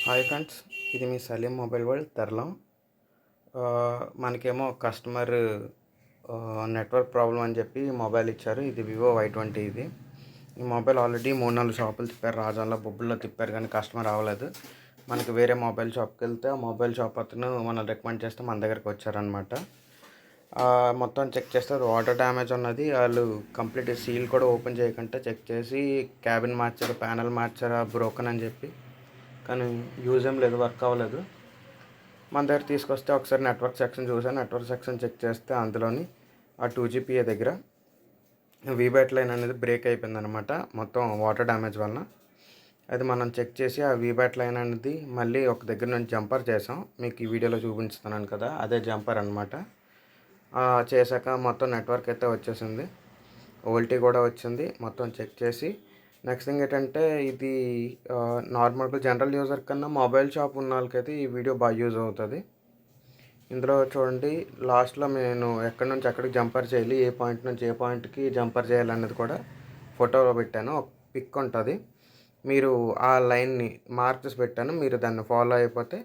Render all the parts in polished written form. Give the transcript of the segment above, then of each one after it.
Hi friends, ఇది మీ Saleem mobile world తెరలం. మనకేమో customer network problem అని చెప్పి మొబైల్ ఇచ్చారు. ఇది వివో Y20. ఈ మొబైల్ ఆల్రెడీ 3-4 షాపులు తిప్పారు. రాజంలో బొబ్బుల్లో తిప్పారు కానీ కస్టమర్ అవ్వలేదు. మనకి వేరే మొబైల్ షాప్కి వెళ్తే ఆ మొబైల్ షాప్ అతను మనల్ని రికమెండ్ చేస్తే మన దగ్గరికి వచ్చారనమాట. మొత్తం చెక్ చేస్తారు, వాటర్ డ్యామేజ్ ఉన్నది. వాళ్ళు కంప్లీట్ సీల్ కూడా ఓపెన్ చేయకుండా చెక్ చేసి క్యాబిన్ మార్చారు, ప్యానల్ మార్చారు, బ్రోకన్ అని చెప్పి. కానీ యూజ్ ఏం లేదు, వర్క్ అవ్వలేదు. మన దగ్గర తీసుకొస్తే ఒకసారి నెట్వర్క్ సెక్షన్ చూసాను. నెట్వర్క్ సెక్షన్ చెక్ చేస్తే అందులోని ఆ 2GPA దగ్గర వీబ్యాట్ లైన్ అనేది బ్రేక్ అయిపోయిందనమాట, మొత్తం వాటర్ డ్యామేజ్ వలన. అది మనం చెక్ చేసి ఆ వీబ్యాట్ లైన్ అనేది మళ్ళీ ఒక దగ్గర నుంచి జంపర్ చేసాం. మీకు ఈ వీడియోలో చూపించుతున్నాను కదా, అదే జంపర్ అనమాట. చేశాక మొత్తం నెట్వర్క్ అయితే వచ్చేసింది, ఓల్టీ కూడా వచ్చింది. మొత్తం చెక్ చేసి నెక్స్ట్ థింగ్ ఏంటంటే, ఇది నార్మల్గా జనరల్ యూజర్ కన్నా మొబైల్ షాప్ ఉన్న వాళ్ళకైతే ఈ వీడియో బాగా యూజ్ అవుతుంది. ఇందులో చూడండి, లాస్ట్లో నేను ఎక్కడి నుంచి ఎక్కడికి జంపర్ చేయాలి, ఏ పాయింట్ నుంచి ఏ పాయింట్కి జంపర్ చేయాలనేది కూడా ఫోటోలో పెట్టాను. ఒక పిక్ ఉంటుంది, మీరు ఆ లైన్ని మార్క్ చేసి పెట్టాను. మీరు దాన్ని ఫాలో అయిపోతే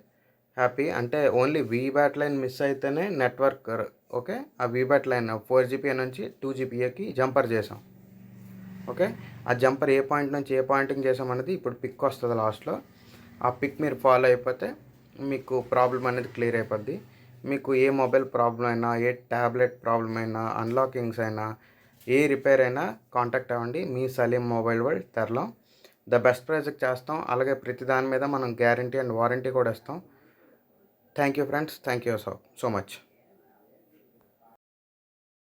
హ్యాపీ. అంటే ఓన్లీ వీబ్యాట్ లైన్ మిస్ అయితేనే నెట్వర్క్ ఓకే. ఆ వీబ్యాట్ లైన్ 4GPA నుంచి 2GPAకి జంపర్ చేసాం. ఓకే, ఆ జంపర్ ఏ పాయింట్ నుంచి ఏ పాయింటింగ్ చేసామనేది ఇప్పుడు పిక్ వస్తుంది లాస్ట్లో. ఆ పిక్ మీరు ఫాలో అయిపోతే మీకు ప్రాబ్లం అనేది క్లియర్ అయిపోద్ది. మీకు ఏ మొబైల్ ప్రాబ్లం అయినా, ఏ ట్యాబ్లెట్ ప్రాబ్లం అయినా, అన్లాకింగ్స్ అయినా, ఏ రిపేర్ అయినా కాంటాక్ట్ అవ్వండి. మీ సలీం మొబైల్ వరల్డ్ తెరలం. ద బెస్ట్ ప్రైస్కి చేస్తాం. అలాగే ప్రతి దాని మీద మనం గ్యారంటీ అండ్ వారంటీ కూడా ఇస్తాం. Thank you friends, thank you so much.